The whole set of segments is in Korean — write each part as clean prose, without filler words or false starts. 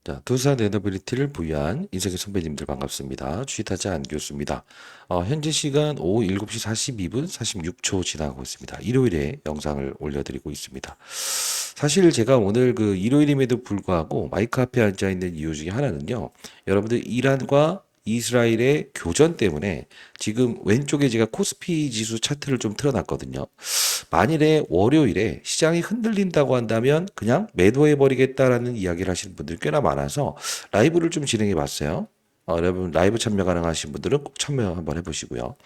자, 두산 에너빌리티를 부여한 인생의 선배님들 반갑습니다. 주식타자 안교수입니다. 현재 시간 오후 7시 42분 46초 지나고 있습니다. 일요일에 영상을 올려드리고 있습니다. 사실 제가 오늘 그 일요일임에도 불구하고 마이크 앞에 앉아 있는 이유 중에 하나는요. 여러분들 이란과 이스라엘의 교전 때문에 지금 왼쪽에 제가 코스피 지수 차트를 좀 틀어놨거든요. 만일에 월요일에 시장이 흔들린다고 한다면 그냥 매도해버리겠다라는 이야기를 하시는 분들이 꽤나 많아서 라이브를 좀 진행해 봤어요. 여러분 라이브 참여 가능하신 분들은 꼭 참여 한번 해보시고요.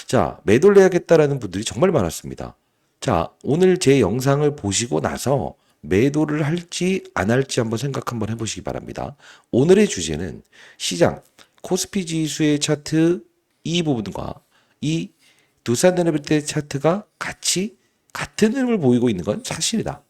자, 매도를 해야겠다라는 분들이 정말 많았습니다. 자, 오늘 제 영상을 보시고 나서 매도를 할지 안 할지 한번 생각 한번 해보시기 바랍니다. 오늘의 주제는 시장, 코스피 지수의 차트 이 부분과 이 두산에너빌리티 차트가 같은 흐름을 보이고 있는 건 사실이다.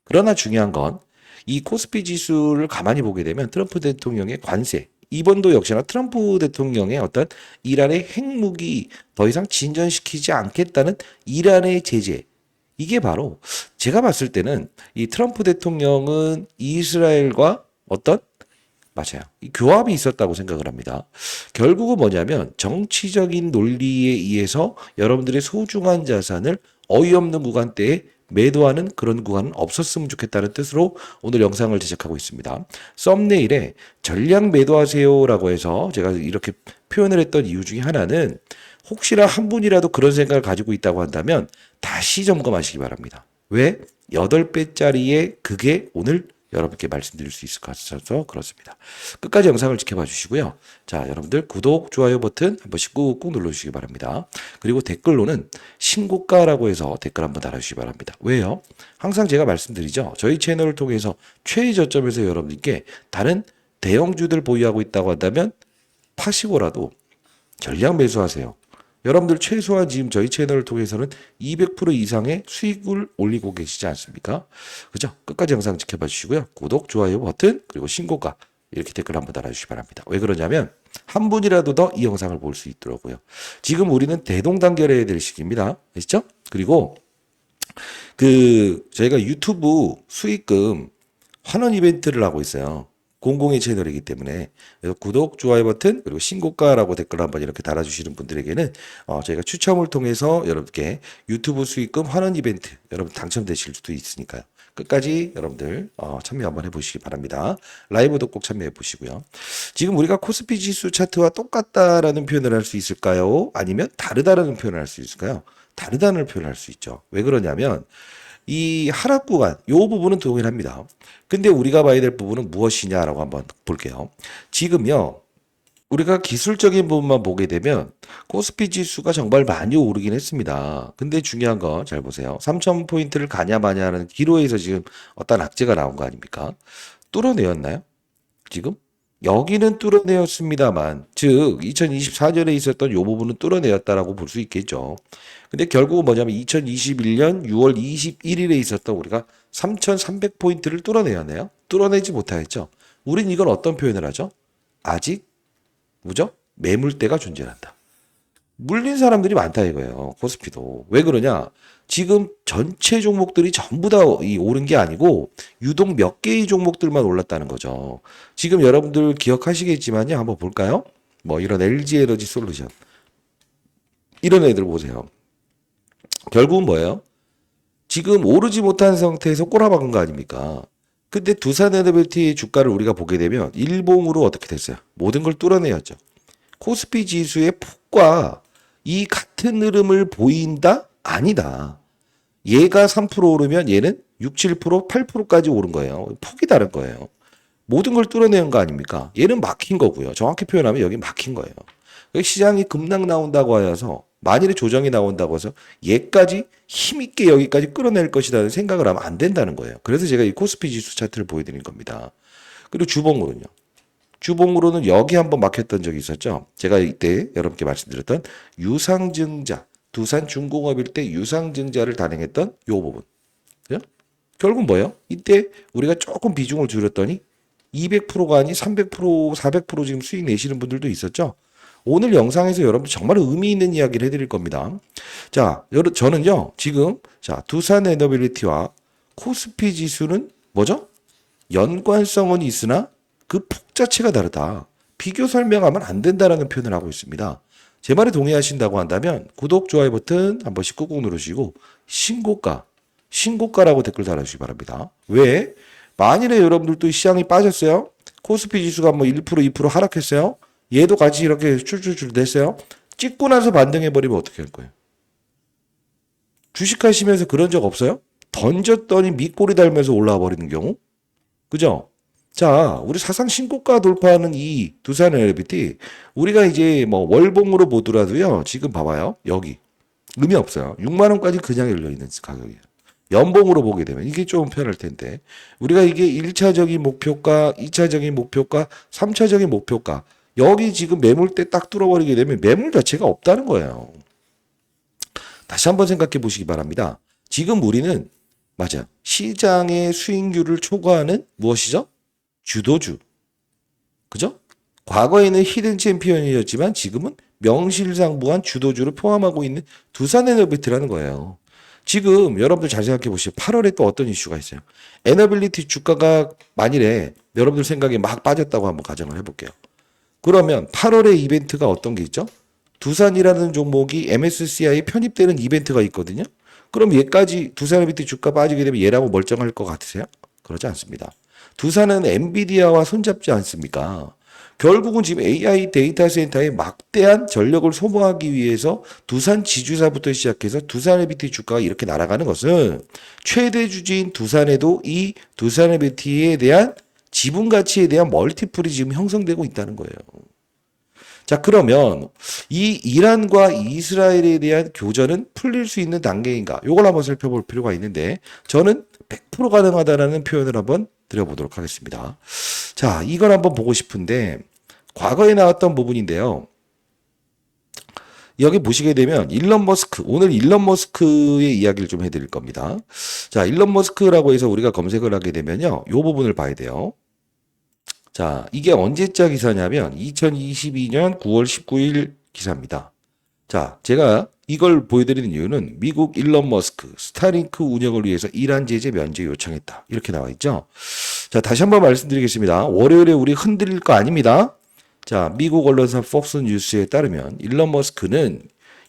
그러나 중요한 건 이 코스피 지수를 가만히 보게 되면 트럼프 대통령의 관세, 이번도 역시나 트럼프 대통령의 어떤 이란의 핵무기 더 이상 진전시키지 않겠다는 이란의 제재, 이게 바로 제가 봤을 때는 이 트럼프 대통령은 이스라엘과 어떤 맞아요. 이 교합이 있었다고 생각을 합니다. 결국은 뭐냐면 정치적인 논리에 의해서 여러분들의 소중한 자산을 어이없는 구간대에 매도하는 그런 구간은 없었으면 좋겠다는 뜻으로 오늘 영상을 제작하고 있습니다. 썸네일에 전량 매도하세요라고 해서 제가 이렇게 표현을 했던 이유 중에 하나는 혹시나 한 분이라도 그런 생각을 가지고 있다고 한다면 다시 점검하시기 바랍니다. 왜? 8배짜리의 그게 오늘 여러분께 말씀드릴 수 있을 것 같아서 그렇습니다. 끝까지 영상을 지켜봐 주시고요. 자, 여러분들 구독, 좋아요 버튼 한 번씩 꾹꾹 눌러주시기 바랍니다. 그리고 댓글로는 신고가라고 해서 댓글 한번 달아주시기 바랍니다. 왜요? 항상 제가 말씀드리죠. 저희 채널을 통해서 최저점에서 여러분께 다른 대형주들 보유하고 있다고 한다면 파시고라도 전량 매수하세요. 여러분들 최소한 지금 저희 채널을 통해서는 200% 이상의 수익을 올리고 계시지 않습니까? 그죠? 끝까지 영상 지켜봐 주시고요. 구독, 좋아요 버튼, 그리고 신고가 이렇게 댓글 한번 달아주시기 바랍니다. 왜 그러냐면 한 분이라도 더 이 영상을 볼 수 있더라고요. 지금 우리는 대동단결해야 될 시기입니다. 아시죠? 그리고 저희가 유튜브 수익금 환원 이벤트를 하고 있어요. 공공의 채널이기 때문에 그래서 구독, 좋아요 버튼 그리고 신고가라고 댓글 한번 이렇게 달아주시는 분들에게는 저희가 추첨을 통해서 여러분께 유튜브 수익금 환원 이벤트 여러분 당첨되실 수도 있으니까요. 끝까지 여러분들 참여 한번 해보시기 바랍니다. 라이브도 꼭 참여해 보시고요. 지금 우리가 코스피 지수 차트와 똑같다라는 표현을 할 수 있을까요? 아니면 다르다라는 표현을 할 수 있을까요? 다르다는 표현을 할 수 있죠. 왜 그러냐면 이 하락 구간, 요 부분은 동일합니다. 근데 우리가 봐야 될 부분은 무엇이냐라고 한번 볼게요. 지금요, 우리가 기술적인 부분만 보게 되면 코스피 지수가 정말 많이 오르긴 했습니다. 근데 중요한 건 잘 보세요. 3,000포인트를 가냐 마냐 하는 기로에서 지금 어떤 악재가 나온 거 아닙니까? 뚫어내었나요? 지금? 여기는 뚫어내었습니다만, 즉 2024년에 있었던 요 부분은 뚫어내었다라고 볼 수 있겠죠. 근데 결국은 뭐냐면 2021년 6월 21일에 있었던 우리가 3,300포인트를 뚫어내었네요. 뚫어내지 못하였죠. 우린 이걸 어떤 표현을 하죠? 아직 뭐죠? 매물대가 존재한다. 물린 사람들이 많다 이거예요. 코스피도. 왜 그러냐? 지금 전체 종목들이 전부 다 오른 게 아니고 유독 몇 개의 종목들만 올랐다는 거죠. 지금 여러분들 기억하시겠지만요. 한번 볼까요? 뭐 이런 LG 에너지 솔루션. 이런 애들 보세요. 결국은 뭐예요? 지금 오르지 못한 상태에서 꼬라박은 거 아닙니까? 근데 두산에너빌리티 주가를 우리가 보게 되면 일봉으로 어떻게 됐어요? 모든 걸 뚫어내었죠. 코스피 지수의 폭과 이 같은 흐름을 보인다? 아니다. 얘가 3% 오르면 얘는 6, 7%, 8%까지 오른 거예요. 폭이 다른 거예요. 모든 걸 뚫어내는 거 아닙니까? 얘는 막힌 거고요. 정확히 표현하면 여기 막힌 거예요. 시장이 급락 나온다고 하여서 만일에 조정이 나온다고 해서 얘까지 힘있게 여기까지 끌어낼 것이라는 생각을 하면 안 된다는 거예요. 그래서 제가 이 코스피 지수 차트를 보여드린 겁니다. 그리고 주봉으로는요. 주봉으로는 여기 한번 막혔던 적이 있었죠. 제가 이때 여러분께 말씀드렸던 유상증자, 두산중공업일 때 유상증자를 단행했던 요 부분. 그죠? 결국 뭐예요? 이때 우리가 조금 비중을 줄였더니 200%가 아닌 300%, 400% 지금 수익 내시는 분들도 있었죠. 오늘 영상에서 여러분 정말 의미 있는 이야기를 해드릴 겁니다. 자, 저는요, 지금, 두산 에너빌리티와 코스피 지수는 뭐죠? 연관성은 있으나 그 폭 자체가 다르다. 비교 설명하면 안 된다라는 표현을 하고 있습니다. 제 말에 동의하신다고 한다면 구독, 좋아요 버튼 한 번씩 꾹꾹 누르시고 신고가라고 댓글 달아주시기 바랍니다. 왜? 만일에 여러분들도 시장이 빠졌어요. 코스피 지수가 뭐 1%, 2% 하락했어요. 얘도 같이 이렇게 출출출 냈어요. 찍고 나서 반등해버리면 어떻게 할 거예요? 주식하시면서 그런 적 없어요? 던졌더니 밑꼬리 달면서 올라와 버리는 경우? 그죠? 자, 우리 사상 신고가 돌파하는 이 두산 엘리비티, 우리가 이제 뭐 월봉으로 보더라도요, 지금 봐봐요. 여기. 의미 없어요. 6만원까지 그냥 열려있는 가격이에요. 연봉으로 보게 되면 이게 좀 편할 텐데, 우리가 이게 1차적인 목표가, 2차적인 목표가, 3차적인 목표가, 여기 지금 매물대 딱 뚫어버리게 되면 매물 자체가 없다는 거예요. 다시 한번 생각해 보시기 바랍니다. 지금 우리는, 맞아요. 시장의 수익률을 초과하는 무엇이죠? 주도주. 그죠? 과거에는 히든 챔피언이었지만 지금은 명실상부한 주도주를 포함하고 있는 두산에너비티라는 거예요. 지금 여러분들 잘 생각해 보시죠. 8월에 또 어떤 이슈가 있어요. 에너빌리티 주가가 만일에 여러분들 생각에 막 빠졌다고 한번 가정을 해볼게요. 그러면 8월에 이벤트가 어떤 게 있죠? 두산이라는 종목이 MSCI에 편입되는 이벤트가 있거든요. 그럼 얘까지 두산에너비티 주가 빠지게 되면 얘라고 멀쩡할 것 같으세요? 그러지 않습니다. 두산은 엔비디아와 손잡지 않습니까? 결국은 지금 AI 데이터 센터에 막대한 전력을 소모하기 위해서 두산 지주사부터 시작해서 두산에너비티 주가가 이렇게 날아가는 것은 최대 주주인 두산에도 이 두산에너비티에 대한 지분 가치에 대한 멀티플이 지금 형성되고 있다는 거예요. 자, 그러면 이 이란과 이스라엘에 대한 교전은 풀릴 수 있는 단계인가? 이걸 한번 살펴볼 필요가 있는데 저는 100% 가능하다라는 표현을 한번 드려보도록 하겠습니다. 자, 이걸 한번 보고 싶은데 과거에 나왔던 부분인데요. 여기 보시게 되면 오늘 일론 머스크의 이야기를 좀 해드릴 겁니다. 자, 일론 머스크라고 해서 우리가 검색을 하게 되면요. 이 부분을 봐야 돼요. 자, 이게 언제자 기사냐면 2022년 9월 19일 기사입니다. 자, 제가 이걸 보여드리는 이유는 미국 일론 머스크 스타링크 운영을 위해서 이란 제재 면제 요청했다. 이렇게 나와 있죠. 자, 다시 한번 말씀드리겠습니다. 월요일에 우리 흔들릴 거 아닙니다. 자, 미국 언론사 폭스 뉴스에 따르면 일론 머스크는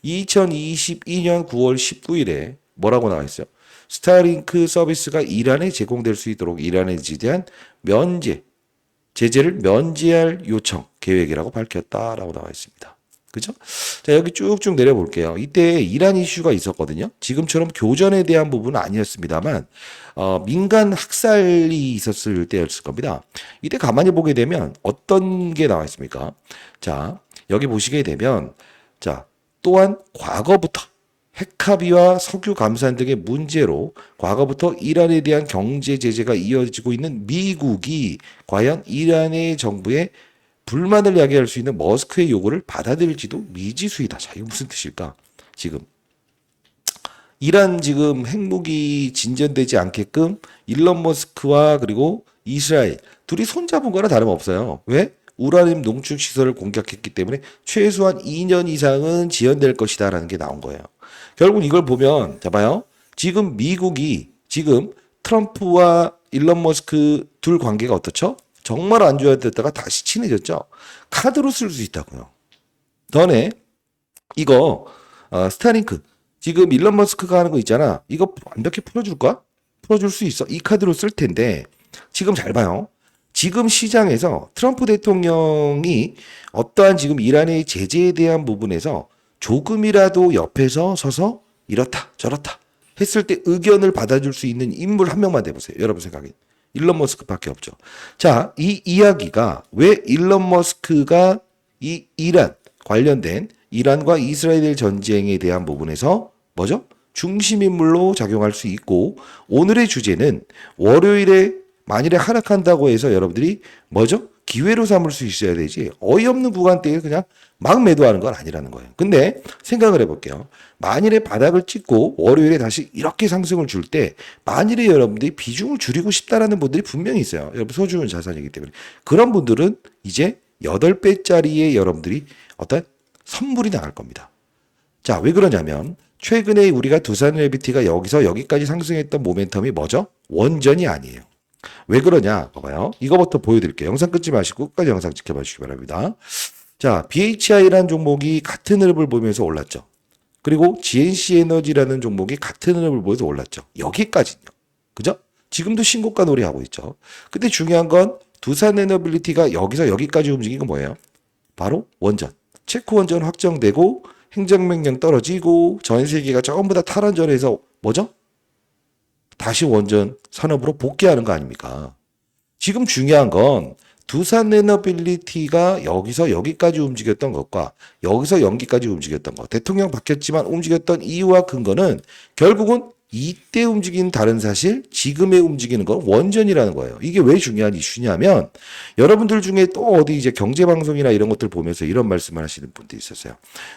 2022년 9월 19일에 뭐라고 나와 있어요? 스타링크 서비스가 이란에 제공될 수 있도록 이란에 대한 제재를 면제할 요청 계획이라고 밝혔다라고 나와 있습니다. 그죠? 자, 여기 쭉쭉 내려볼게요. 이때 이란 이슈가 있었거든요. 지금처럼 교전에 대한 부분은 아니었습니다만, 민간 학살이 있었을 때였을 겁니다. 이때 가만히 보게 되면 어떤 게 나와 있습니까? 자, 여기 보시게 되면, 자, 또한 과거부터 핵합의와 석유 감산 등의 문제로 과거부터 이란에 대한 경제 제재가 이어지고 있는 미국이 과연 이란의 정부에 불만을 야기할 수 있는 머스크의 요구를 받아들일지도 미지수이다. 자, 이거 무슨 뜻일까? 지금 이란 지금 핵무기 진전되지 않게끔 일론 머스크와 그리고 이스라엘 둘이 손잡은 거나 다름없어요. 왜? 우라늄 농축 시설을 공격했기 때문에 최소한 2년 이상은 지연될 것이다라는 게 나온 거예요. 결국 이걸 보면 봐요. 지금 미국이 지금 트럼프와 일론 머스크 둘 관계가 어떻죠? 정말 안 좋아졌다가 다시 친해졌죠. 카드로 쓸 수 있다고요. 너네 이거 스타링크 지금 일론 머스크가 하는 거 있잖아. 이거 완벽히 풀어줄까? 풀어줄 수 있어. 이 카드로 쓸 텐데 지금 잘 봐요. 지금 시장에서 트럼프 대통령이 어떠한 지금 이란의 제재에 대한 부분에서 조금이라도 옆에서 서서 이렇다 저렇다 했을 때 의견을 받아줄 수 있는 인물 한 명만 대보세요. 여러분 생각에. 일론 머스크밖에 없죠. 자, 이 이야기가 왜 일론 머스크가 이 이란 관련된 이란과 이스라엘 전쟁에 대한 부분에서 뭐죠? 중심인물로 작용할 수 있고 오늘의 주제는 월요일에 만일에 하락한다고 해서 여러분들이 뭐죠? 기회로 삼을 수 있어야 되지 어이없는 구간대에 그냥 막 매도하는 건 아니라는 거예요. 근데 생각을 해볼게요. 만일에 바닥을 찍고 월요일에 다시 이렇게 상승을 줄 때 만일에 여러분들이 비중을 줄이고 싶다라는 분들이 분명히 있어요. 여러분 소중한 자산이기 때문에 그런 분들은 이제 8배짜리의 여러분들이 어떤 선물이 나갈 겁니다. 자, 왜 그러냐면 최근에 우리가 두산에너비티가 여기서 여기까지 상승했던 모멘텀이 뭐죠? 원전이 아니에요. 왜 그러냐? 봐봐요. 이거부터 보여드릴게요. 영상 끊지 마시고 끝까지 영상 지켜봐 주시기 바랍니다. 자, BHI라는 종목이 같은 흐름을 보면서 올랐죠. 그리고 GNC 에너지라는 종목이 같은 흐름을 보면서 올랐죠. 여기까지요. 그죠? 지금도 신고가 놀이하고 있죠. 근데 중요한 건 두산 에너빌리티가 여기서 여기까지 움직인 건 뭐예요? 바로 원전. 체코 원전 확정되고 행정명령 떨어지고 전 세계가 전부 다 탈원전에서 뭐죠? 다시 원전 산업으로 복귀하는 거 아닙니까? 지금 중요한 건 두산 에너빌리티가 여기서 여기까지 움직였던 것과 여기서 여기까지 움직였던 것. 대통령 바뀌었지만 움직였던 이유와 근거는 결국은 이때 움직인 다른 사실, 지금에 움직이는 건 원전이라는 거예요. 이게 왜 중요한 이슈냐면 여러분들 중에 또 어디 이제 경제방송이나 이런 것들 보면서 이런 말씀을 하시는 분들이 있었어요.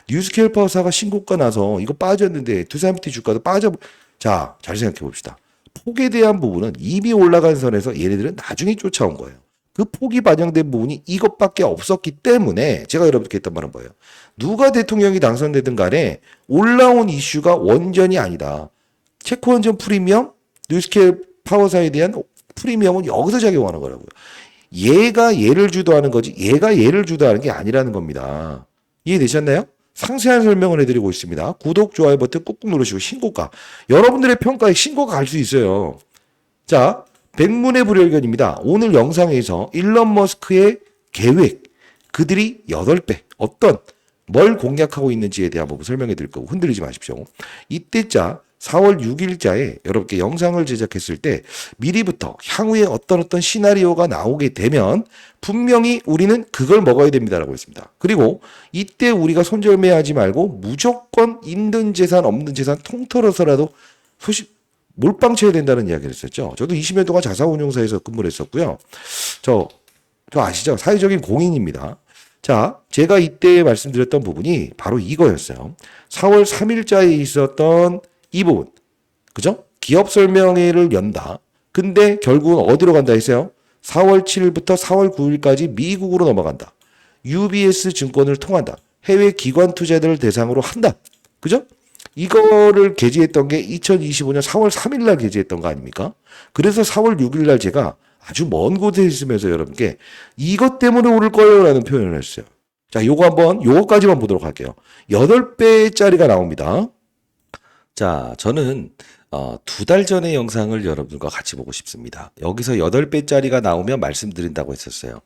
뉴스케일 파워사가 신고가 나서 이거 빠졌는데 두산비티 주가도 빠져. 자, 잘 생각해 봅시다. 폭에 대한 부분은 이미 올라간 선에서 얘네들은 나중에 쫓아온 거예요. 그 폭이 반영된 부분이 이것밖에 없었기 때문에 제가 여러분께 했던 말은 뭐예요? 누가 대통령이 당선되든 간에 올라온 이슈가 원전이 아니다. 체코 원전 프리미엄, 뉴스케일 파워사에 대한 프리미엄은 여기서 작용하는 거라고요. 얘가 얘를 주도하는 거지 얘가 얘를 주도하는 게 아니라는 겁니다. 이해되셨나요? 상세한 설명을 해드리고 있습니다. 구독, 좋아요 버튼 꾹꾹 누르시고 신고가. 여러분들의 평가에 신고가 갈 수 있어요. 자, 백문의 불여일견입니다. 오늘 영상에서 일론 머스크의 계획, 그들이 8배, 뭘 공략하고 있는지에 대한 부분 설명해 드릴 거고 흔들리지 마십시오. 이때자 4월 6일자에 여러분께 영상을 제작했을 때 미리부터 향후에 어떤 시나리오가 나오게 되면 분명히 우리는 그걸 먹어야 됩니다라고 했습니다. 그리고 이때 우리가 손절매하지 말고 무조건 있는 재산 없는 재산 통틀어서라도 몰빵 쳐야 된다는 이야기를 했었죠. 저도 20년 동안 자산운용사에서 근무를 했었고요. 저 아시죠? 사회적인 공인입니다. 자, 제가 이때 말씀드렸던 부분이 바로 이거였어요. 4월 3일자에 있었던 이 부분. 그죠? 기업 설명회를 연다. 근데 결국은 어디로 간다 했어요? 4월 7일부터 4월 9일까지 미국으로 넘어간다. UBS 증권을 통한다. 해외 기관 투자들을 대상으로 한다. 그죠? 이거를 게재했던 게 2025년 4월 3일 날 게재했던 거 아닙니까? 그래서 4월 6일 날 제가 아주 먼 곳에 있으면서 여러분께 이것 때문에 오를 거예요 라는 표현을 했어요. 자, 요거까지만 보도록 할게요. 8배짜리가 나옵니다. 자, 저는 2달 전의 영상을 여러분과 같이 보고 싶습니다. 여기서 8배짜리가 나오면 말씀드린다고 했었어요.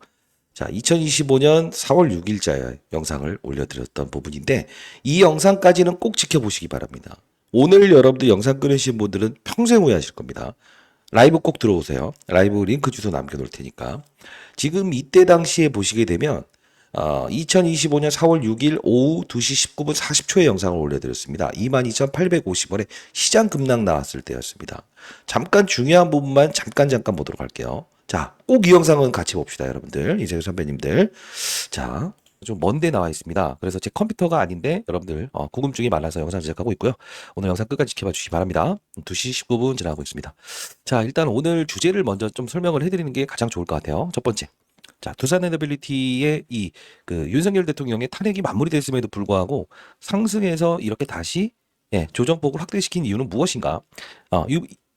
자, 2025년 4월 6일자의 영상을 올려드렸던 부분인데 이 영상까지는 꼭 지켜보시기 바랍니다. 오늘 여러분들 영상 끊으신 분들은 평생 후회하실 겁니다. 라이브 꼭 들어오세요. 라이브 링크 주소 남겨놓을 테니까. 지금 이때 당시에 보시게 되면 2025년 4월 6일 오후 2시 19분 40초에 영상을 올려드렸습니다. 22,850원에 시장 급락 나왔을 때였습니다. 잠깐 중요한 부분만 잠깐 보도록 할게요. 자, 꼭 이 영상은 같이 봅시다, 여러분들. 이재규 선배님들. 자, 좀 먼데 나와 있습니다. 그래서 제 컴퓨터가 아닌데 여러분들 궁금증이 많아서 영상 제작하고 있고요. 오늘 영상 끝까지 지켜봐 주시기 바랍니다. 2시 19분 지나가고 있습니다. 자, 일단 오늘 주제를 먼저 좀 설명을 해드리는 게 가장 좋을 것 같아요. 첫 번째. 자, 두산 에너빌리티의 윤석열 대통령의 탄핵이 마무리됐음에도 불구하고 상승해서 이렇게 다시 조정폭을 확대시킨 이유는 무엇인가?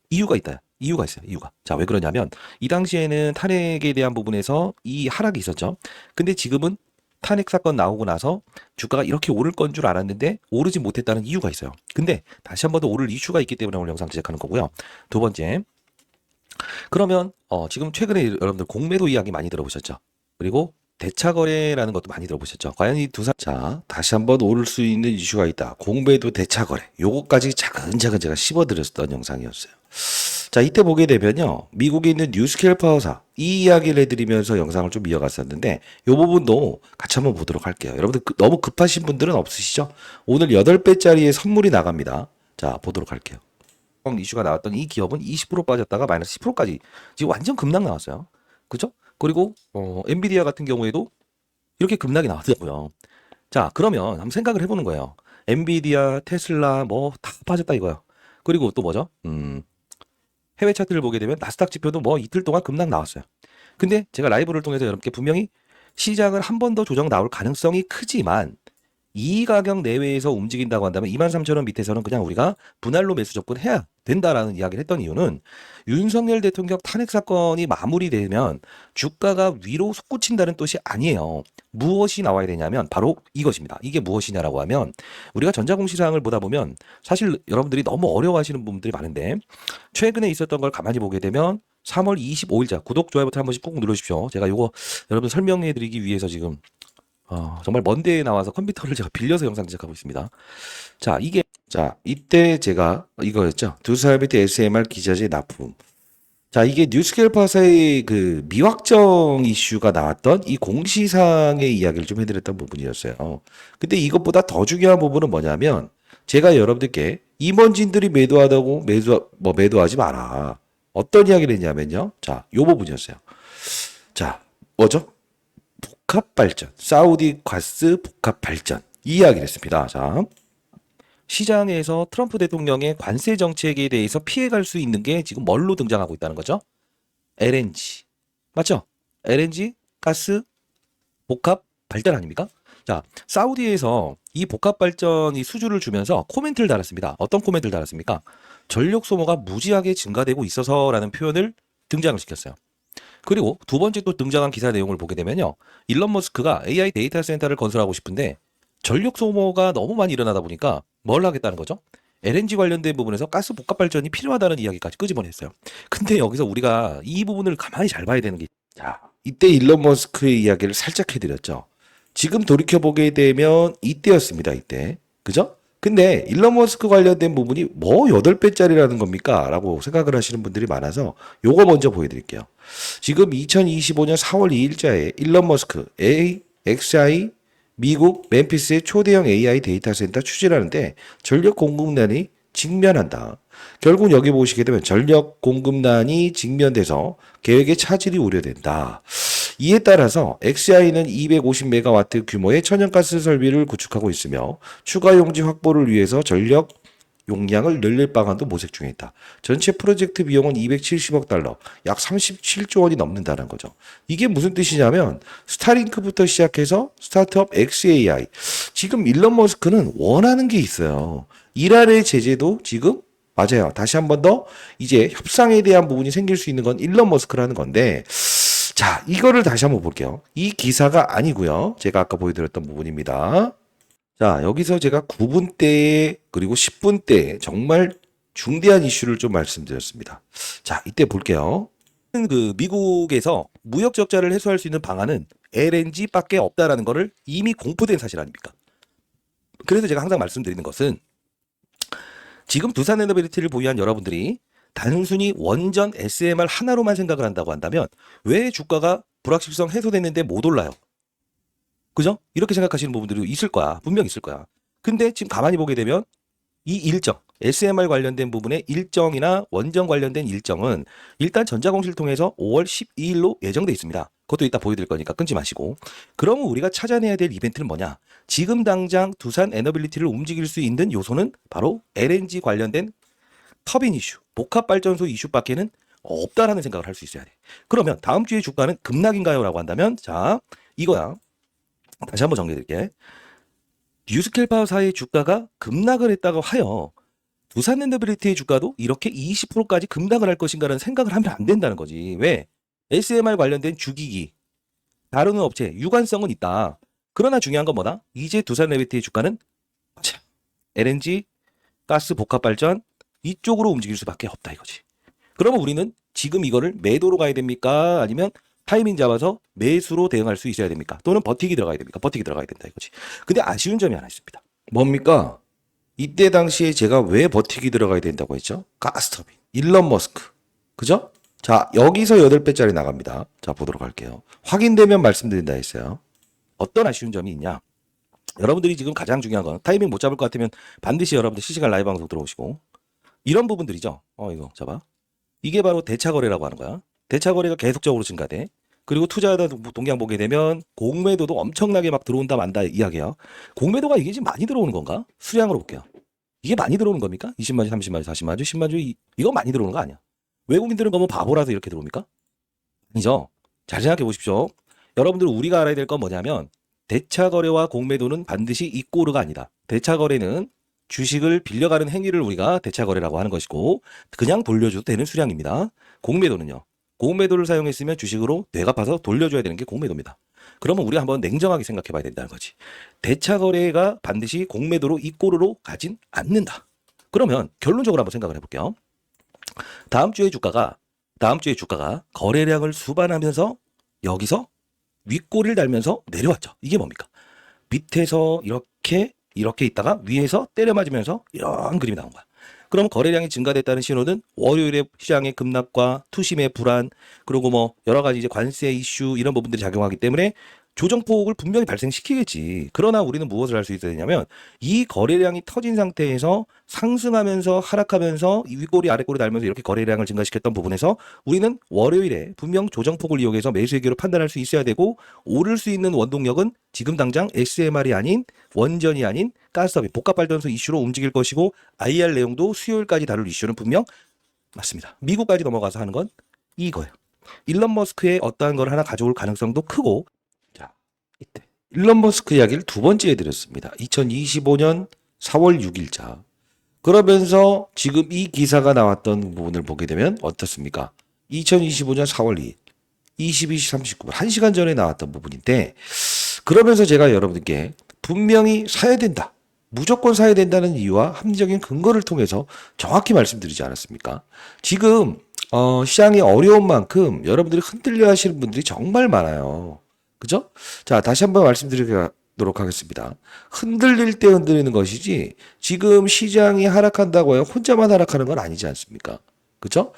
이유가 있다. 이유가 있어요. 이유가. 자, 왜 그러냐면 이 당시에는 탄핵에 대한 부분에서 이 하락이 있었죠. 근데 지금은 탄핵 사건 나오고 나서 주가가 이렇게 오를 건 줄 알았는데 오르지 못했다는 이유가 있어요. 근데 다시 한 번 더 오를 이슈가 있기 때문에 오늘 영상 제작하는 거고요. 두 번째. 그러면 지금 최근에 여러분들 공매도 이야기 많이 들어보셨죠? 그리고 대차거래라는 것도 많이 들어보셨죠? 과연 이 자, 다시 한번 오를 수 있는 이슈가 있다. 공매도 대차거래. 요거까지 차근차근 제가 씹어드렸던 영상이었어요. 자, 이때 보게 되면요. 미국에 있는 뉴스케일 파워사 이 이야기를 해드리면서 영상을 좀 이어갔었는데 이 부분도 같이 한번 보도록 할게요. 여러분들 너무 급하신 분들은 없으시죠? 오늘 8배짜리의 선물이 나갑니다. 자, 보도록 할게요. 이슈가 나왔던 이 기업은 20% 빠졌다가 마이너스 10%까지 지금 완전 급락 나왔어요. 그죠? 그리고 엔비디아 같은 경우에도 이렇게 급락이 나왔더라고요. 자, 그러면 한번 생각을 해보는 거예요. 엔비디아, 테슬라 뭐 다 빠졌다 이거요. 그리고 또 뭐죠? 해외 차트를 보게 되면 나스닥 지표도 뭐 이틀 동안 급락 나왔어요. 근데 제가 라이브를 통해서 여러분께 분명히 시장을 한 번 더 조정 나올 가능성이 크지만 이 가격 내외에서 움직인다고 한다면 23,000원 밑에서는 그냥 우리가 분할로 매수 접근해야 된다라는 이야기를 했던 이유는 윤석열 대통령 탄핵 사건이 마무리되면 주가가 위로 솟구친다는 뜻이 아니에요. 무엇이 나와야 되냐면 바로 이것입니다. 이게 무엇이냐라고 하면 우리가 전자공시사항을 보다 보면 사실 여러분들이 너무 어려워하시는 부분들이 많은데 최근에 있었던 걸 가만히 보게 되면 3월 25일자 구독, 좋아요 버튼 한 번씩 꾹 눌러주십시오. 제가 요거 여러분 설명해 드리기 위해서 지금 정말 먼 데에 나와서 컴퓨터를 제가 빌려서 영상 제작하고 있습니다. 자, 이때 제가 이거였죠. 두사이버트 SMR 기자재 납품. 자, 이게 뉴스케일파사의 그 미확정 이슈가 나왔던 이 공시상의 이야기를 좀 해드렸던 부분이었어요. 근데 이것보다 더 중요한 부분은 뭐냐면 제가 여러분들께 임원진들이 매도하지 마라. 어떤 이야기를 했냐면요. 자, 요 부분이었어요. 자, 뭐죠? 복합 발전, 사우디 가스 복합 발전 이 이야기를 했습니다. 자, 시장에서 트럼프 대통령의 관세 정책에 대해서 피해갈 수 있는 게 지금 뭘로 등장하고 있다는 거죠? LNG. 맞죠? LNG 가스 복합 발전 아닙니까? 자, 사우디에서 이 복합 발전이 수주를 주면서 코멘트를 달았습니다. 어떤 코멘트를 달았습니까? 전력 소모가 무지하게 증가되고 있어서라는 표현을 등장을 시켰어요. 그리고 두 번째 또 등장한 기사 내용을 보게 되면요. 일론 머스크가 AI 데이터 센터를 건설하고 싶은데 전력 소모가 너무 많이 일어나다 보니까 뭘 하겠다는 거죠? LNG 관련된 부분에서 가스 복합 발전이 필요하다는 이야기까지 끄집어냈어요. 근데 여기서 우리가 이 부분을 가만히 잘 봐야 되는 게, 자, 이때 일론 머스크의 이야기를 살짝 해드렸죠. 지금 돌이켜보게 되면 이때였습니다. 이때. 그죠? 근데 일론 머스크 관련된 부분이 뭐 8배짜리라는 겁니까? 라고 생각을 하시는 분들이 많아서 요거 먼저 보여드릴게요. 지금 2025년 4월 2일자에 일론 머스크 XI 미국 멤피스의 초대형 AI 데이터 센터 추진하는데 전력 공급난이 직면한다. 결국 여기 보시게 되면 전력 공급난이 직면돼서 계획의 차질이 우려된다. 이에 따라서 XI는 250메가와트 규모의 천연가스 설비를 구축하고 있으며 추가 용지 확보를 위해서 전력 용량을 늘릴 방안도 모색 중에 있다. 전체 프로젝트 비용은 270억 달러, 약 37조 원이 넘는다는 거죠. 이게 무슨 뜻이냐면 스타링크부터 시작해서 스타트업 XAI, 지금 일론 머스크는 원하는 게 있어요. 이란의 제재도 지금 맞아요. 다시 한 번 더 이제 협상에 대한 부분이 생길 수 있는 건 일론 머스크라는 건데, 자, 이거를 다시 한번 볼게요. 이 기사가 아니고요. 제가 아까 보여드렸던 부분입니다. 자, 여기서 제가 9분 때에 그리고 10분 때에 정말 중대한 이슈를 좀 말씀드렸습니다. 자, 이때 볼게요. 그 미국에서 무역 적자를 해소할 수 있는 방안은 LNG밖에 없다라는 거를 이미 공포된 사실 아닙니까? 그래서 제가 항상 말씀드리는 것은 지금 두산 에너빌리티를 보유한 여러분들이 단순히 원전 SMR 하나로만 생각을 한다고 한다면 왜 주가가 불확실성 해소됐는데 못 올라요? 그죠? 이렇게 생각하시는 부분들이 있을 거야. 분명 있을 거야. 근데 지금 가만히 보게 되면 이 일정, SMR 관련된 부분의 일정이나 원전 관련된 일정은 일단 전자공시를 통해서 5월 12일로 예정돼 있습니다. 그것도 이따 보여드릴 거니까 끊지 마시고. 그러면 우리가 찾아내야 될 이벤트는 뭐냐? 지금 당장 두산 에너빌리티를 움직일 수 있는 요소는 바로 LNG 관련된 터빈 이슈, 복합발전소 이슈밖에는 없다라는 생각을 할 수 있어야 돼. 그러면 다음 주에 주가는 급락인가요? 라고 한다면 자, 이거야. 다시 한번 정리해드릴게. 뉴스케일파사의 주가가 급락을 했다고 하여 두산엔더빌리티의 주가도 이렇게 20%까지 급락을 할 것인가라는 생각을 하면 안 된다는 거지. 왜? SMR 관련된 주기기, 다루는 업체, 유관성은 있다. 그러나 중요한 건 뭐다? 이제 두산엔더빌리티의 주가는 LNG, 가스 복합발전 이쪽으로 움직일 수밖에 없다 이거지. 그러면 우리는 지금 이거를 매도로 가야 됩니까? 아니면 타이밍 잡아서 매수로 대응할 수 있어야 됩니까? 또는 버티기 들어가야 됩니까? 버티기 들어가야 된다 이거지. 근데 아쉬운 점이 하나 있습니다. 뭡니까? 이때 당시에 제가 왜 버티기 들어가야 된다고 했죠? 가스터빈, 일론 머스크. 그죠? 자, 여기서 8배짜리 나갑니다. 자, 보도록 할게요. 확인되면 말씀드린다 했어요. 어떤 아쉬운 점이 있냐? 여러분들이 지금 가장 중요한 건 타이밍 못 잡을 것 같으면 반드시 여러분들 실시간 라이브 방송 들어오시고 이런 부분들이죠. 이거 잡아. 이게 바로 대차 거래라고 하는 거야. 대차 거래가 계속적으로 증가돼. 그리고 투자하다 동향 보게 되면 공매도도 엄청나게 막 들어온다 만다 이야기야. 공매도가 이게 지금 많이 들어오는 건가? 수량으로 볼게요. 이게 많이 들어오는 겁니까? 20만 주, 30만 주, 40만 주, 10만 주 이거 많이 들어오는 거 아니야? 외국인들은 그러면 바보라서 이렇게 들어옵니까? 아니죠. 잘 생각해 보십시오. 여러분들 우리가 알아야 될 건 뭐냐면 대차 거래와 공매도는 반드시 이꼬르가 아니다. 대차 거래는 주식을 빌려가는 행위를 우리가 대차거래라고 하는 것이고 그냥 돌려줘도 되는 수량입니다. 공매도는요. 공매도를 사용했으면 주식으로 되갚아서 돌려줘야 되는 게 공매도입니다. 그러면 우리가 한번 냉정하게 생각해 봐야 된다는 거지. 대차거래가 반드시 공매도로 이 꼴으로 가진 않는다. 그러면 결론적으로 한번 생각을 해볼게요. 다음 주에 주가가 거래량을 수반하면서 여기서 윗꼬리를 달면서 내려왔죠. 이게 뭡니까? 밑에서 이렇게 있다가 위에서 때려 맞으면서 이런 그림이 나온 거야. 그럼 거래량이 증가됐다는 신호는 월요일에 시장의 급락과 투심의 불안, 그리고 뭐 여러 가지 이제 관세 이슈 이런 부분들이 작용하기 때문에 조정폭을 분명히 발생시키겠지. 그러나 우리는 무엇을 할 수 있어야 되냐면 이 거래량이 터진 상태에서 상승하면서 하락하면서 이 윗꼬리 아랫꼬리 달면서 이렇게 거래량을 증가시켰던 부분에서 우리는 월요일에 분명 조정폭을 이용해서 매수의기로 판단할 수 있어야 되고 오를 수 있는 원동력은 지금 당장 SMR이 아닌 원전이 아닌 가스터빈 복합발전소 이슈로 움직일 것이고 IR 내용도 수요일까지 다룰 이슈는 분명 맞습니다. 미국까지 넘어가서 하는 건 이거예요. 일론 머스크의 어떠한 걸 하나 가져올 가능성도 크고 자, 이때 일론 머스크 이야기를 두 번째 해드렸습니다. 2025년 4월 6일자. 그러면서 지금 이 기사가 나왔던 부분을 보게 되면 어떻습니까? 2025년 4월 2일, 22시 39분, 1시간 전에 나왔던 부분인데 그러면서 제가 여러분들께 분명히 사야 된다. 무조건 사야 된다는 이유와 합리적인 근거를 통해서 정확히 말씀드리지 않았습니까? 지금 시장이 어려운 만큼 여러분들이 흔들려 하시는 분들이 정말 많아요. 그죠? 자, 다시 한번 말씀드리도록 하겠습니다. 흔들릴 때 흔들리는 것이지 지금 시장이 하락한다고 해요. 혼자만 하락하는 건 아니지 않습니까? 그죠?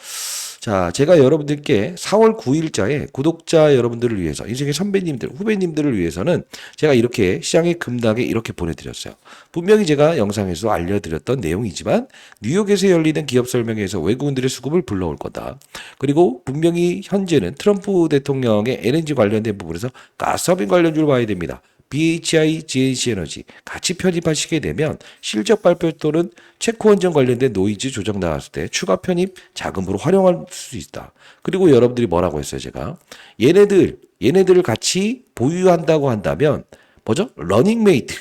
자, 제가 여러분들께 4월 9일자에 구독자 여러분들을 위해서, 인생의 선배님들, 후배님들을 위해서는 제가 이렇게 시장의 급락에 이렇게 보내드렸어요. 분명히 제가 영상에서 알려드렸던 내용이지만 뉴욕에서 열리는 기업 설명회에서 외국인들의 수급을 불러올 거다. 그리고 분명히 현재는 트럼프 대통령의 LNG 관련된 부분에서 가스터빈 관련주를 봐야 됩니다. BHI, GH에너지 같이 편입하시게 되면 실적 발표 또는 체코 원전 관련된 노이즈 조정 나왔을 때 추가 편입 자금으로 활용할 수 있다. 그리고 여러분들이 뭐라고 했어요, 제가? 얘네들을 같이 보유한다고 한다면 뭐죠? 러닝메이트.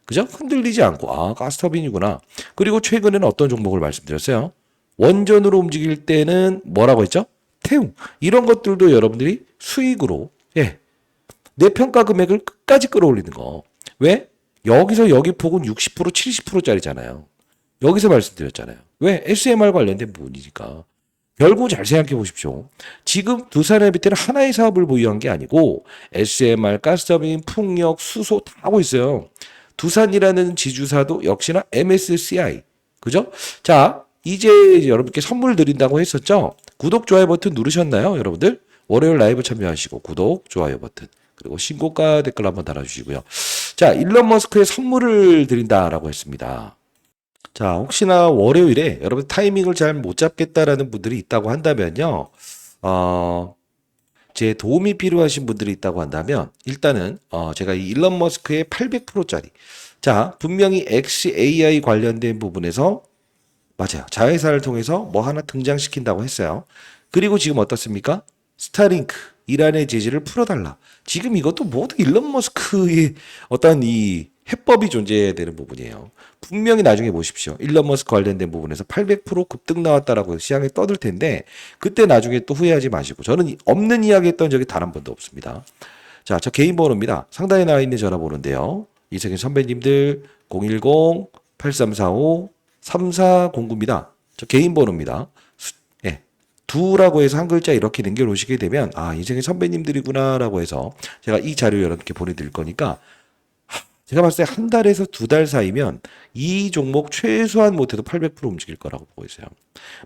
그죠? 흔들리지 않고 가스터빈이구나. 그리고 최근에는 어떤 종목을 말씀드렸어요? 원전으로 움직일 때는 뭐라고 했죠? 태움. 이런 것들도 여러분들이 수익으로 내 평가 금액을 끝까지 끌어올리는 거. 왜? 여기서 여기 폭은 60% 70%짜리잖아요. 여기서 말씀드렸잖아요. 왜? SMR 관련된 부분이니까. 결국 잘 생각해 보십시오. 지금 두산에너비티는 하나의 사업을 보유한 게 아니고 SMR, 가스터빈, 풍력, 수소 다 하고 있어요. 두산이라는 지주사도 역시나 MSCI. 그죠? 자, 이제 여러분께 선물 드린다고 했었죠? 구독, 좋아요 버튼 누르셨나요, 여러분들? 월요일 라이브 참여하시고 구독, 좋아요 버튼. 그리고 신고가 댓글 한번 달아주시고요. 자, 일론 머스크의 선물을 드린다라고 했습니다. 자, 혹시나 월요일에 여러분 타이밍을 잘 못 잡겠다라는 분들이 있다고 한다면요. 제 도움이 필요하신 분들이 있다고 한다면 일단은 제가 이 일론 머스크의 800%짜리 자, 분명히 XAI 관련된 부분에서 맞아요. 자회사를 통해서 뭐 하나 등장시킨다고 했어요. 그리고 지금 어떻습니까? 스타링크 이란의 제재를 풀어달라. 지금 이것도 모두 일론 머스크의 어떤 이 해법이 존재해야 되는 부분이에요. 분명히 나중에 보십시오. 일론 머스크 관련된 부분에서 800% 급등 나왔다라고 시장에 떠들 텐데 그때 나중에 또 후회하지 마시고 저는 없는 이야기 했던 적이 단 한 번도 없습니다. 자, 저 개인 번호입니다. 상단에 나와 있는 전화번호인데요. 이세계 선배님들 010-8345-3409입니다. 저 개인 번호입니다. 두라고 해서 한 글자 이렇게 남겨놓으시게 되면 인생의 선배님들이구나라고 해서 제가 이 자료 여러분께 보내드릴 거니까 제가 봤을 때 한 달에서 두 달 사이면 이 종목 최소한 못해도 800% 움직일 거라고 보고 있어요.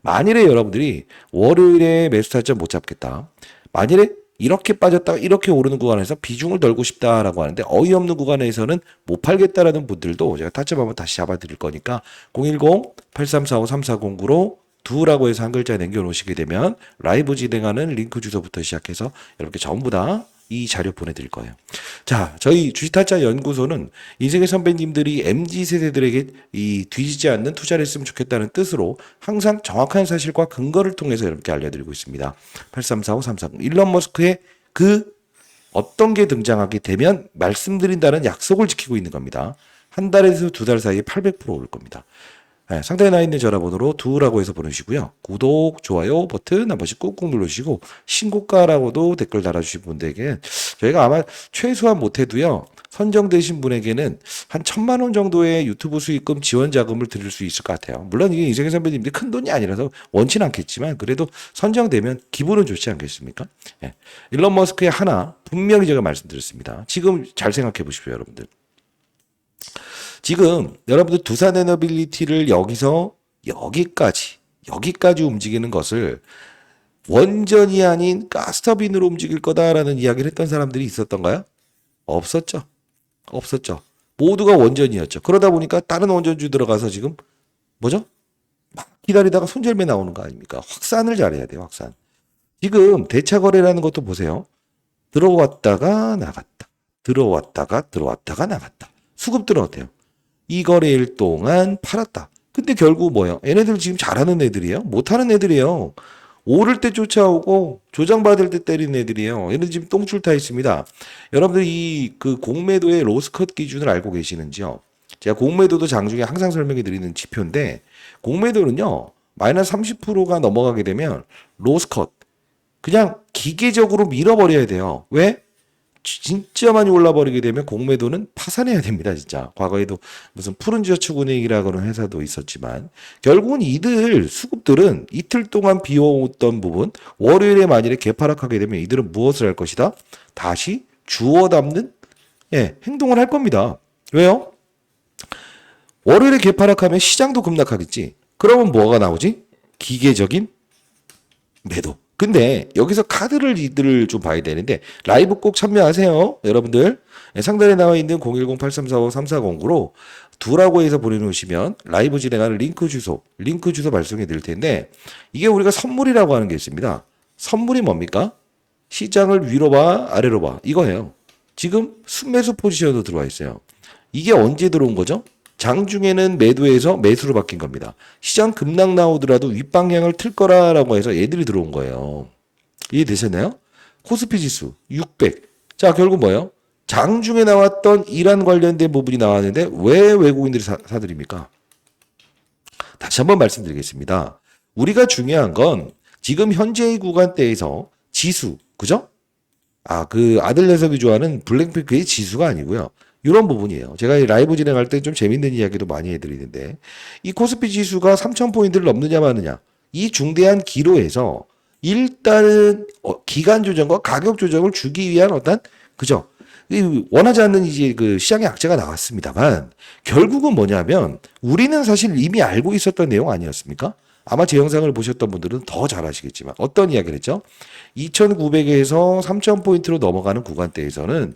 만일에 여러분들이 월요일에 매수 타점 못 잡겠다. 만일에 이렇게 빠졌다가 이렇게 오르는 구간에서 비중을 덜고 싶다라고 하는데 어이없는 구간에서는 못 팔겠다라는 분들도 제가 타점 한번 다시 잡아드릴 거니까 010-8345-3409로 두라고 해서 한 글자 남겨놓으시게 되면 라이브 진행하는 링크 주소부터 시작해서 여러분께 전부 다 이 자료 보내드릴 거예요. 자, 저희 주식타짜 연구소는 인생의 선배님들이 MZ세대들에게 이 뒤지지 않는 투자를 했으면 좋겠다는 뜻으로 항상 정확한 사실과 근거를 통해서 여러분께 알려드리고 있습니다. 8345-340 일론 머스크의 그 어떤 게 등장하게 되면 말씀드린다는 약속을 지키고 있는 겁니다. 한 달에서 두 달 사이에 800% 오를 겁니다. 네, 상단에 나 있는 전화번호로 두라고 해서 보내주시고요. 구독, 좋아요 버튼 한 번씩 꾹꾹 눌러주시고 신고가라고도 댓글 달아주신 분들에게 저희가 아마 최소한 못해도요. 선정되신 분에게는 한 1,000만 원 정도의 유튜브 수익금 지원 자금을 드릴 수 있을 것 같아요. 물론 이게 이재경 선배님들이 큰 돈이 아니라서 원치는 않겠지만 그래도 선정되면 기분은 좋지 않겠습니까? 예. 일론 머스크의 하나 분명히 제가 말씀드렸습니다. 지금 잘 생각해 보십시오, 여러분들. 지금 여러분들 두산 에너빌리티를 여기서 여기까지 움직이는 것을 원전이 아닌 가스터빈으로 움직일 거다라는 이야기를 했던 사람들이 있었던가요? 없었죠. 없었죠. 모두가 원전이었죠. 그러다 보니까 다른 원전주 들어가서 지금 뭐죠? 막 기다리다가 손절매 나오는 거 아닙니까? 확산을 잘해야 돼요. 확산. 지금 대차 거래라는 것도 보세요. 들어왔다가 나갔다. 들어왔다가 나갔다. 수급들은 어때요? 이 거래일 동안 팔았다. 근데 결국 뭐예요? 얘네들 지금 잘하는 애들이에요? 못하는 애들이에요. 오를 때 쫓아오고 조장받을 때 때리는 애들이에요. 얘는 지금 똥줄 타 있습니다. 여러분들 이 그 공매도의 로스컷 기준을 알고 계시는지요? 제가 공매도도 장중에 항상 설명해 드리는 지표인데 공매도는요. 마이너스 30%가 넘어가게 되면 로스컷 그냥 기계적으로 밀어버려야 돼요. 왜? 진짜 많이 올라버리게 되면 공매도는 파산해야 됩니다, 진짜. 과거에도 무슨 푸른저축은행이라고는 회사도 있었지만 결국은 이들 수급들은 이틀 동안 비워오던 부분 월요일에 만일에 개파락하게 되면 이들은 무엇을 할 것이다? 다시 주워 담는 행동을 할 겁니다. 왜요? 월요일에 개파락하면 시장도 급락하겠지. 그러면 뭐가 나오지? 기계적인 매도. 근데 여기서 카드를 이들을 좀 봐야 되는데 라이브 꼭 참여하세요. 여러분들. 상단에 나와 있는 010-8345-3409로 두라고 해서 보내놓으시면 라이브 진행하는 링크 주소 발송해 드릴 텐데 이게 우리가 선물이라고 하는 게 있습니다. 선물이 뭡니까? 시장을 위로 봐 아래로 봐 이거예요. 지금 순매수 포지션으로 들어와 있어요. 이게 언제 들어온 거죠? 장중에는 매도해서 매수로 바뀐 겁니다. 시장 급락 나오더라도 윗방향을 틀 거라고 해서 얘들이 들어온 거예요. 이해되셨나요? 코스피 지수 600. 자, 결국 뭐예요? 장중에 나왔던 이란 관련된 부분이 나왔는데 왜 외국인들이 사들입니까? 다시 한번 말씀드리겠습니다. 우리가 중요한 건 지금 현재의 구간대에서 지수, 그죠? 그 아들 녀석이 좋아하는 블랙핑크의 지수가 아니고요. 이런 부분이에요. 제가 라이브 진행할 때 좀 재밌는 이야기도 많이 해드리는데 이 코스피 지수가 3,000포인트를 넘느냐 마느냐 이 중대한 기로에서 일단은 기간 조정과 가격 조정을 주기 위한 어떤 그죠? 원하지 않는 이제 그 시장의 악재가 나왔습니다만 결국은 뭐냐면 우리는 사실 이미 알고 있었던 내용 아니었습니까? 아마 제 영상을 보셨던 분들은 더 잘 아시겠지만 어떤 이야기를 했죠? 2,900에서 3,000포인트로 넘어가는 구간대에서는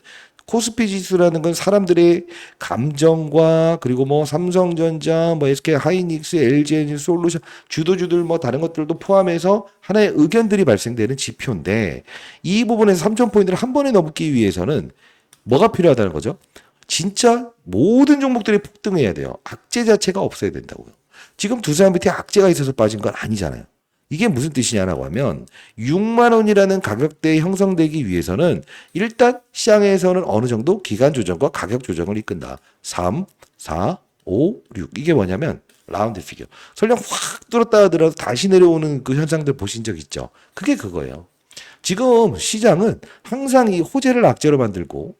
코스피 지수라는 건 사람들의 감정과 그리고 뭐 삼성전자, 뭐 SK 하이닉스, LG 솔루션, 주도주들 뭐 다른 것들도 포함해서 하나의 의견들이 발생되는 지표인데 이 부분에서 3,000포인트를 한 번에 넘기 위해서는 뭐가 필요하다는 거죠? 진짜 모든 종목들이 폭등해야 돼요. 악재 자체가 없어야 된다고요. 지금 두산 밑에 악재가 있어서 빠진 건 아니잖아요. 이게 무슨 뜻이냐라고 하면 6만 원이라는 가격대에 형성되기 위해서는 일단 시장에서는 어느 정도 기간 조정과 가격 조정을 이끈다. 3, 4, 5, 6 이게 뭐냐면 라운드 피겨. 설령 확 뚫었다 하더라도 다시 내려오는 그 현상들 보신 적 있죠? 그게 그거예요. 지금 시장은 항상 이 호재를 악재로 만들고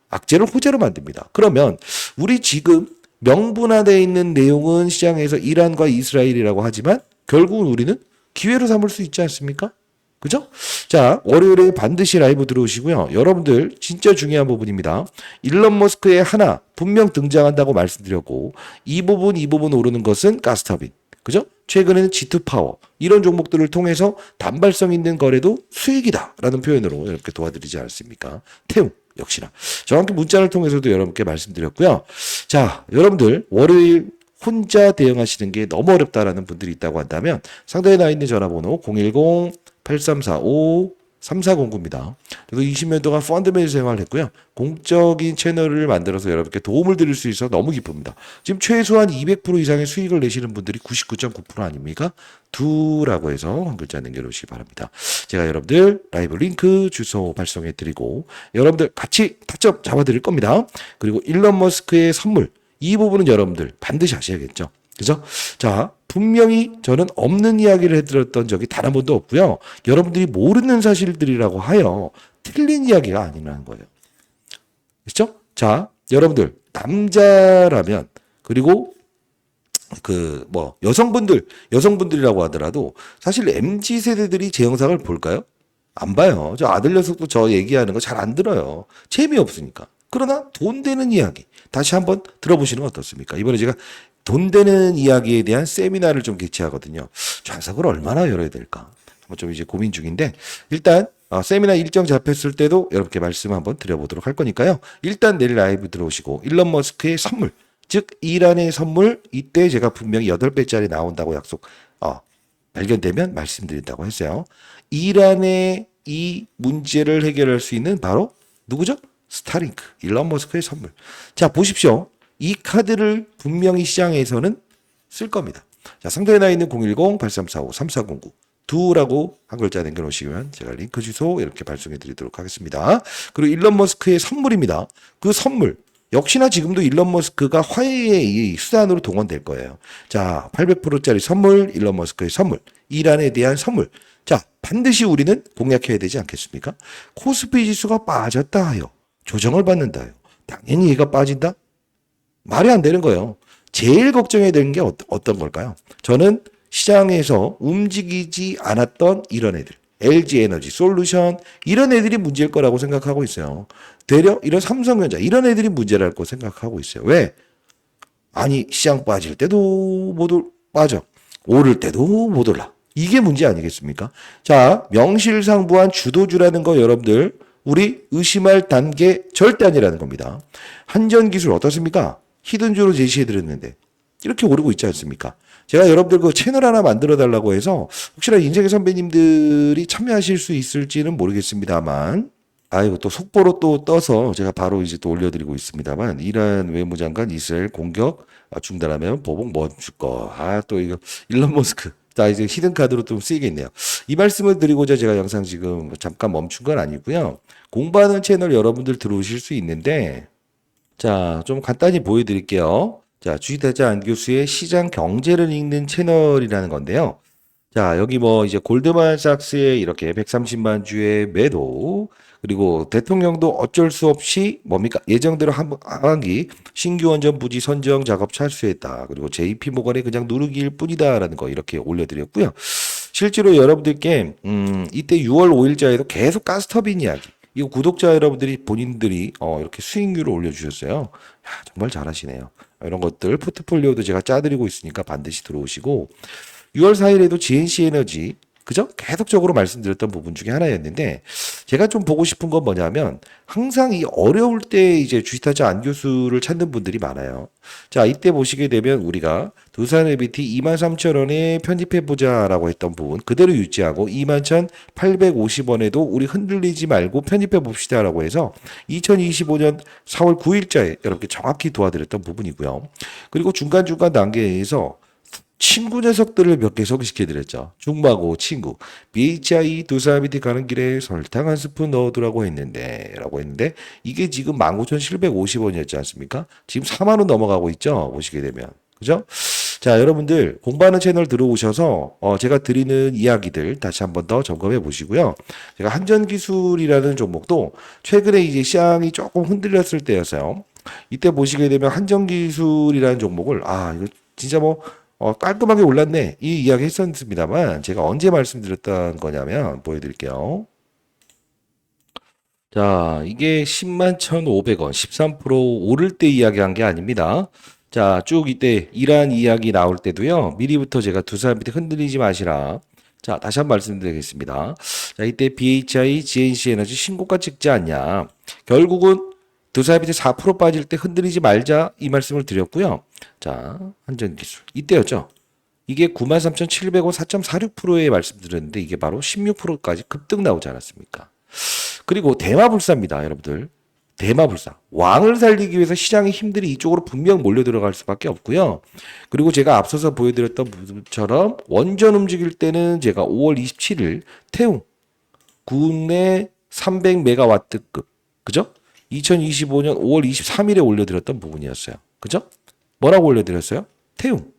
악재를 호재로 만듭니다. 그러면 우리 지금 명분화되어 있는 내용은 시장에서 이란과 이스라엘이라고 하지만 결국은 우리는 기회로 삼을 수 있지 않습니까? 그죠? 자, 월요일에 반드시 라이브 들어오시고요. 여러분들 진짜 중요한 부분입니다. 일론 머스크의 하나 분명 등장한다고 말씀드렸고 이 부분 오르는 것은 가스터빈. 그죠? 최근에는 G2 파워 이런 종목들을 통해서 단발성 있는 거래도 수익이다라는 표현으로 이렇게 도와드리지 않습니까? 태웅 역시나 정확히 문자를 통해서도 여러분께 말씀드렸고요. 자, 여러분들 월요일 혼자 대응하시는 게 너무 어렵다라는 분들이 있다고 한다면 상단에 나와 있는 전화번호 010-8345-3409입니다. 저도 20년 동안 펀드 매니저 생활을 했고요. 공적인 채널을 만들어서 여러분께 도움을 드릴 수 있어서 너무 기쁩니다. 지금 최소한 200% 이상의 수익을 내시는 분들이 99.9% 아닙니까? 두라고 해서 한 글자 남겨놓으시기 바랍니다. 제가 여러분들 라이브 링크 주소 발송해 드리고 여러분들 같이 타점 잡아드릴 겁니다. 그리고 일론 머스크의 선물 이 부분은 여러분들 반드시 하셔야겠죠. 그죠? 자, 분명히 저는 없는 이야기를 해드렸던 적이 단 한 번도 없고요. 여러분들이 모르는 사실들이라고 하여 틀린 이야기가 아니라는 거예요. 그렇죠? 자, 여러분들 남자라면 그리고 그 뭐 여성분들이라고 하더라도 사실 MZ 세대들이 제 영상을 볼까요? 안 봐요. 저 아들 녀석도 저 얘기하는 거 잘 안 들어요. 재미없으니까. 그러나 돈 되는 이야기 다시 한번 들어보시는 건 어떻습니까? 이번에 제가 돈 되는 이야기에 대한 세미나를 좀 개최하거든요. 좌석을 얼마나 열어야 될까? 한번 좀 이제 고민 중인데 일단 세미나 일정 잡혔을 때도 여러분께 말씀 한번 드려보도록 할 거니까요. 일단 내일 라이브 들어오시고 일론 머스크의 선물 즉 이란의 선물 이때 제가 분명히 8배짜리 나온다고 약속 발견되면 말씀드린다고 했어요. 이란의 이 문제를 해결할 수 있는 바로 누구죠? 스타링크, 일론 머스크의 선물. 자, 보십시오. 이 카드를 분명히 시장에서는 쓸 겁니다. 자, 상단에 나 있는 010-8345-3409 두라고 한 글자 남겨놓으시면 제가 링크 주소 이렇게 발송해 드리도록 하겠습니다. 그리고 일론 머스크의 선물입니다. 그 선물 역시나 지금도 일론 머스크가 화해의 이 수단으로 동원될 거예요. 자, 800%짜리 선물, 일론 머스크의 선물, 이란에 대한 선물. 자, 반드시 우리는 공략해야 되지 않겠습니까? 코스피 지수가 빠졌다 하여 조정을 받는다 하여 당연히 얘가 빠진다? 말이 안 되는 거예요. 제일 걱정해야 되는 게 어떤 걸까요? 저는 시장에서 움직이지 않았던 이런 애들, LG 에너지 솔루션 이런 애들이 문제일 거라고 생각하고 있어요. 되려 이런 삼성전자 이런 애들이 문제랄 거 생각하고 있어요. 왜? 아니 시장 빠질 때도 못 빠져. 오를 때도 못 올라. 이게 문제 아니겠습니까? 자, 명실상부한 주도주라는 거 여러분들 우리 의심할 단계 절대 아니라는 겁니다. 한전기술 어떻습니까? 히든주로 제시해드렸는데 이렇게 오르고 있지 않습니까? 제가 여러분들 그 채널 하나 만들어 달라고 해서 혹시나 인생의 선배님들이 참여하실 수 있을지는 모르겠습니다만 아이고 또 속보로 또 떠서 제가 바로 이제 또 올려드리고 있습니다만 이란 외무장관 이스라엘 공격 중단하면 보복 멈출 거. 또 이거 일론 머스크. 자 이제 히든 카드로 좀 쓰이겠네요. 이 말씀을 드리고자 제가 영상 지금 잠깐 멈춘 건 아니고요. 공부하는 채널 여러분들 들어오실 수 있는데 자 좀 간단히 보여드릴게요. 자 주식타자 안교수의 시장 경제를 읽는 채널이라는 건데요. 자, 여기 뭐 이제 골드만삭스의 이렇게 130만 주의 매도 그리고 대통령도 어쩔 수 없이 뭡니까? 예정대로 하반기 신규 원전 부지 선정 작업 착수했다. 그리고 JP 모건의 그냥 누르기일 뿐이다라는 거 이렇게 올려드렸고요. 실제로 여러분들께 이때 6월 5일자에도 계속 가스터빈 이야기. 이거 구독자 여러분들이 본인들이 이렇게 수익률을 올려주셨어요. 야, 정말 잘하시네요. 이런 것들 포트폴리오도 제가 짜드리고 있으니까 반드시 들어오시고 6월 4일에도 GNC 에너지 그죠? 계속적으로 말씀드렸던 부분 중에 하나였는데 제가 좀 보고 싶은 건 뭐냐면 항상 이 어려울 때 이제 주식타자 안교수를 찾는 분들이 많아요. 자, 이때 보시게 되면 우리가 두산 LBT 23,000원에 편입해보자라고 했던 부분 그대로 유지하고 21,850원에도 우리 흔들리지 말고 편입해봅시다라고 해서 2025년 4월 9일자에 여러분께 정확히 도와드렸던 부분이고요. 그리고 중간중간 단계에서 친구 녀석들을 몇 개 소개시켜드렸죠. 중마고 친구. BHI 두산 밑에 가는 길에 설탕 한 스푼 넣어두라고 했는데 이게 지금 19,750원이었지 않습니까? 지금 4만 원 넘어가고 있죠. 보시게 되면. 그죠? 자, 여러분들 공부하는 채널 들어오셔서 제가 드리는 이야기들 다시 한번 더 점검해 보시고요. 제가 한전기술이라는 종목도 최근에 이제 시장이 조금 흔들렸을 때였어요. 이때 보시게 되면 한전기술이라는 종목을 이거 진짜 뭐 깔끔하게 올랐네. 이 이야기 했었습니다만, 제가 언제 말씀드렸던 거냐면, 보여드릴게요. 자, 이게 10만 1,500원, 13% 오를 때 이야기한 게 아닙니다. 자, 쭉 이때 이란 이야기 나올 때도요, 미리부터 제가 두 사람 밑에 흔들리지 마시라. 자, 다시 한번 말씀드리겠습니다. 자, 이때 BHI, GNC 에너지 신고가 찍지 않냐. 결국은 두 사람 밑에 4% 빠질 때 흔들리지 말자 이 말씀을 드렸고요. 자, 한전기술. 이때였죠. 이게 93,700원 4.46%에 말씀드렸는데 이게 바로 16%까지 급등 나오지 않았습니까? 그리고 대마불사입니다, 여러분들. 대마불사. 왕을 살리기 위해서 시장의 힘들이 이쪽으로 분명 몰려 들어갈 수밖에 없고요. 그리고 제가 앞서서 보여드렸던 부분처럼 원전 움직일 때는 제가 5월 27일 태웅 국내 300메가와트급 그죠? 2025년 5월 23일에 올려드렸던 부분이었어요. 그죠? 뭐라고 올려드렸어요? 태움.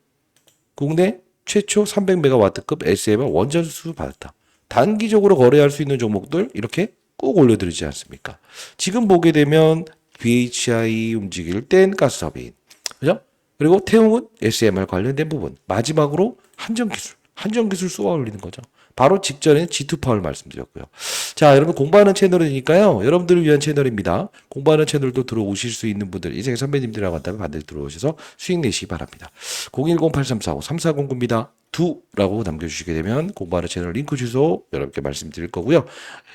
국내 최초 300메가와트급 SMR 원전수 받았다. 단기적으로 거래할 수 있는 종목들 이렇게 꼭 올려드리지 않습니까? 지금 보게 되면 BHI 움직일 땐 가스터빈. 그죠? 그리고 태웅은 SMR 관련된 부분. 마지막으로 한전기술. 한전기술 쏘아 올리는 거죠. 바로 직전에 G2파월 말씀드렸고요. 자, 여러분 공부하는 채널이니까요. 여러분들을 위한 채널입니다. 공부하는 채널도 들어오실 수 있는 분들, 인생의 선배님들이라고 한다면 반드시 들어오셔서 수익 내시기 바랍니다. 010-8345-3409입니다. 두라고 남겨주시게 되면 공부하는 채널 링크 주소 여러분께 말씀드릴 거고요.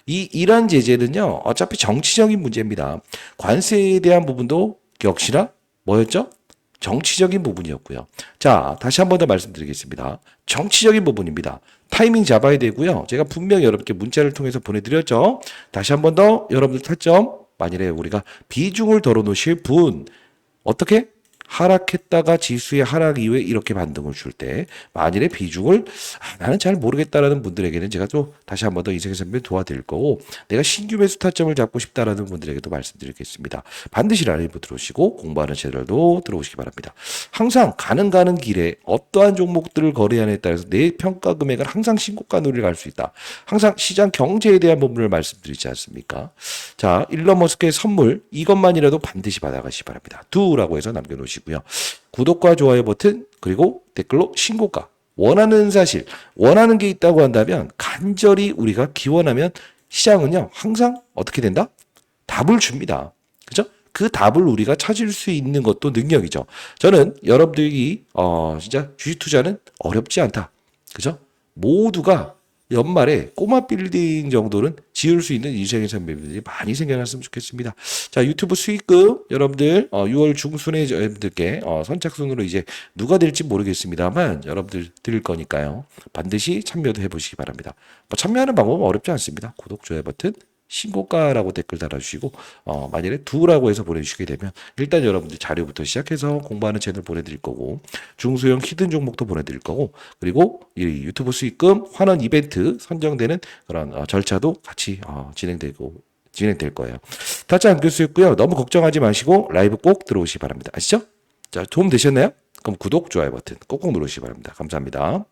이 이란 제재는요, 어차피 정치적인 문제입니다. 관세에 대한 부분도 역시나 뭐였죠? 정치적인 부분이었고요. 자, 다시 한 번 더 말씀드리겠습니다. 정치적인 부분입니다. 타이밍 잡아야 되고요. 제가 분명히 여러분께 문자를 통해서 보내드렸죠. 다시 한 번 더 여러분들 타점. 만일에 우리가 비중을 덜어 놓으실 분, 어떻게? 하락했다가 지수의 하락 이후에 이렇게 반등을 줄 때 만일에 비중을 나는 잘 모르겠다라는 분들에게는 제가 또 다시 한 번 더 인생의 선배 도와드릴 거고, 내가 신규 매수 타점을 잡고 싶다라는 분들에게도 말씀드리겠습니다. 반드시 라이브 들어오시고 공부하는 채널도 들어오시기 바랍니다. 항상 가는 길에 어떠한 종목들을 거래하느냐에 따라서 내 평가 금액은 항상 신고가 누리를 갈 수 있다. 항상 시장 경제에 대한 부분을 말씀드리지 않습니까? 자, 일론 머스크의 선물 이것만이라도 반드시 받아가시기 바랍니다. 두라고 해서 남겨놓으시고요. 구독과 좋아요 버튼 그리고 댓글로 신고가, 원하는 사실, 원하는 게 있다고 한다면 간절히 우리가 기원하면 시장은요 항상 어떻게 된다? 답을 줍니다. 그죠? 그 답을 우리가 찾을 수 있는 것도 능력이죠. 저는 여러분들이 진짜 주식 투자는 어렵지 않다. 그죠? 모두가 연말에 꼬마 빌딩 정도는 지을 수 있는 인생의 선배님들이 많이 생겨났으면 좋겠습니다. 자, 유튜브 수익금 여러분들 6월 중순에 여러분들께 선착순으로 이제 누가 될지 모르겠습니다만 여러분들 드릴 거니까요. 반드시 참여도 해보시기 바랍니다. 뭐 참여하는 방법은 어렵지 않습니다. 구독, 좋아요 버튼, 신고가라고 댓글 달아주시고 만일에 두라고 해서 보내주시게 되면 일단 여러분들 자료부터 시작해서 공부하는 채널 보내드릴 거고, 중소형 히든 종목도 보내드릴 거고, 그리고 이 유튜브 수익금 환원 이벤트 선정되는 그런 절차도 같이 진행될 거예요. 타짜 안 교수였고요. 너무 걱정하지 마시고 라이브 꼭 들어오시기 바랍니다. 아시죠? 자, 도움 되셨나요? 그럼 구독, 좋아요 버튼 꼭꼭 누르시기 바랍니다. 감사합니다.